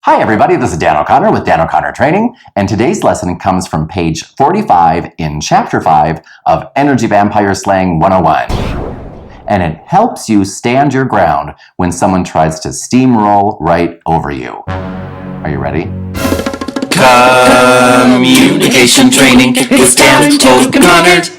Hi everybody, this is Dan O'Connor with Dan O'Connor Training, and today's lesson comes from page 45 in chapter 5 of Energy Vampire Slang 101. And it helps you stand your ground when someone tries to steamroll right over you. Are you ready? Communication training with Dan O'Connor.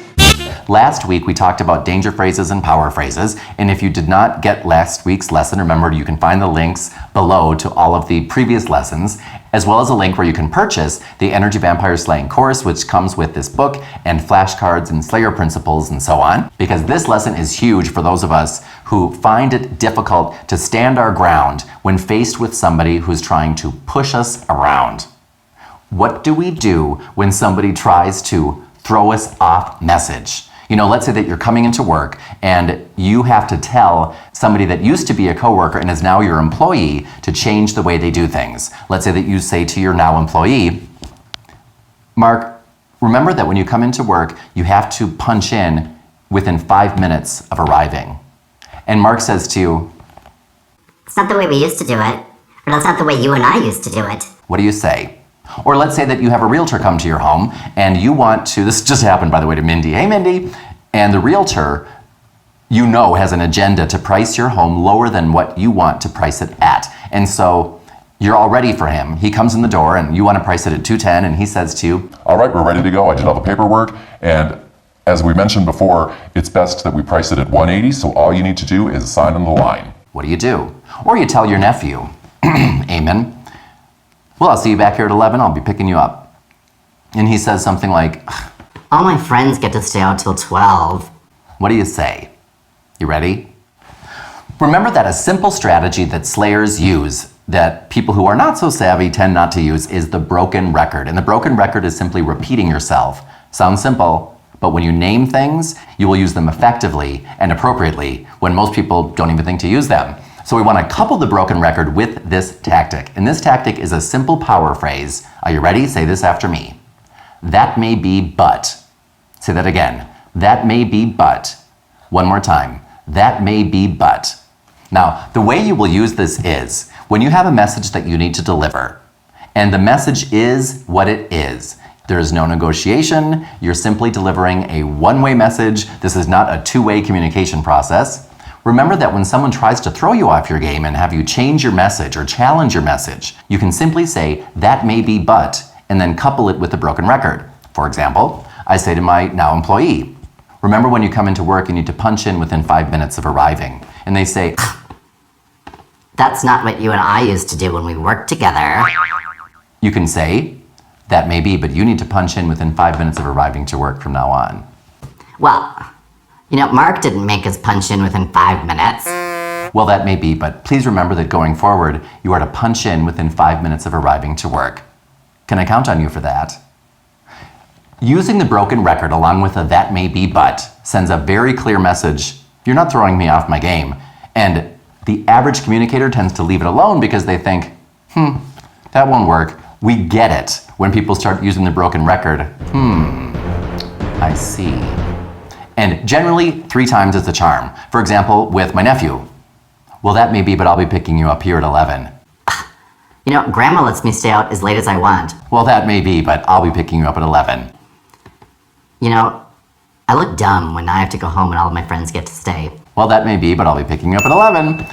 Last week we talked about danger phrases and power phrases, and if you did not get last week's lesson, remember you can find the links below to all of the previous lessons, as well as a link where you can purchase the Energy Vampire Slang course, which comes with this book and flashcards and Slayer principles and so on, because this lesson is huge for those of us who find it difficult to stand our ground when faced with somebody who's trying to push us around. What do we do when somebody tries to throw us off message? You know, let's say that you're coming into work and you have to tell somebody that used to be a coworker and is now your employee to change the way they do things. Let's say that you say to your now employee, Mark, remember that when you come into work, you have to punch in within 5 minutes of arriving. And Mark says to you, it's not the way we used to do it, or that's not the way you and I used to do it. What do you say? Or let's say that you have a realtor come to your home and you want to, this just happened by the way to Mindy. Hey Mindy, and the realtor, you know, has an agenda to price your home lower than what you want to price it at. And so you're all ready for him. He comes in the door and you want to price it at $210 and he says to you, all right, we're ready to go. I did all the paperwork, and as we mentioned before, it's best that we price it at $180, so all you need to do is sign on the line. What do? Or you tell your nephew, Amen. Well, I'll see you back here at 11. I'll be picking you up. And he says something like, all my friends get to stay out till 12. What do you say? You ready? Remember that a simple strategy that slayers use that people who are not so savvy tend not to use is the broken record. And the broken record is simply repeating yourself. Sounds simple, but when you name things, you will use them effectively and appropriately when most people don't even think to use them. So we want to couple the broken record with this tactic. And this tactic is a simple power phrase. Are you ready? Say this after me. That may be, but. Say that again. That may be, but. One more time. That may be, but. Now, the way you will use this is when you have a message that you need to deliver, and the message is what it is. There is no negotiation. You're simply delivering a one-way message. This is not a two-way communication process. Remember that when someone tries to throw you off your game and have you change your message or challenge your message, you can simply say, that may be but, and then couple it with the broken record. For example, I say to my now employee, remember when you come into work, you need to punch in within 5 minutes of arriving. And they say, that's not what you and I used to do when we worked together. You can say, that may be, but you need to punch in within 5 minutes of arriving to work from now on. Well, you know, Mark didn't make us punch in within 5 minutes. Well, that may be, but please remember that going forward, you are to punch in within 5 minutes of arriving to work. Can I count on you for that? Using the broken record along with a that may be, but sends a very clear message. You're not throwing me off my game. And the average communicator tends to leave it alone because they think, that won't work. We get it when people start using the broken record. I see. And generally, 3 times is the charm. For example, with my nephew. Well, that may be, but I'll be picking you up here at 11. You know, Grandma lets me stay out as late as I want. Well, that may be, but I'll be picking you up at 11. You know, I look dumb when I have to go home and all of my friends get to stay. Well, that may be, but I'll be picking you up at 11.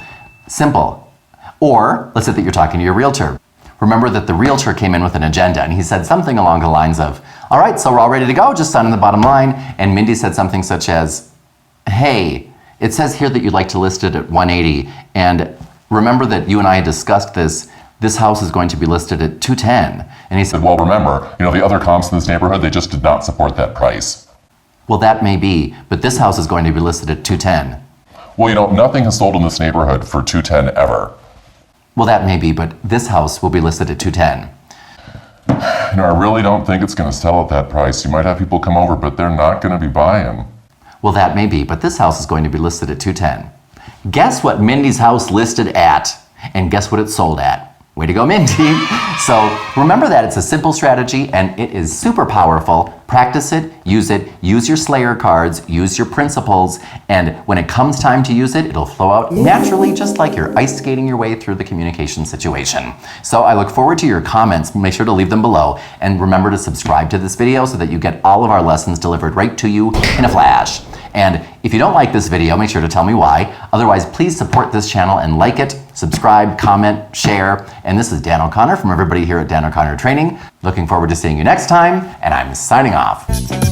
Simple. Or, let's say that you're talking to your realtor. Remember that the realtor came in with an agenda and he said something along the lines of, all right, so we're all ready to go, just sign on the bottom line. And Mindy said something such as, hey, it says here that you'd like to list it at 180. And remember that you and I had discussed this house is going to be listed at 210. And he said, well, remember, the other comps in this neighborhood, they just did not support that price. Well, that may be, but this house is going to be listed at 210. Well, nothing has sold in this neighborhood for 210 ever. Well, that may be, but this house will be listed at 210. I really don't think it's going to sell at that price. You might have people come over, but they're not going to be buying. Well, that may be, but this house is going to be listed at 210. Guess what Mindy's house listed at, and guess what it sold at? Way to go, Mindy. So remember that it's a simple strategy, and it is super powerful. Practice it, use your Slayer cards, use your principles, and when it comes time to use it, it'll flow out naturally, just like you're ice skating your way through the communication situation. So I look forward to your comments. Make sure to leave them below, and remember to subscribe to this video so that you get all of our lessons delivered right to you in a flash. And if you don't like this video, make sure to tell me why. Otherwise, please support this channel and like it, subscribe, comment, share. And this is Dan O'Connor from everybody here at Dan O'Connor Training. Looking forward to seeing you next time, and I'm signing off.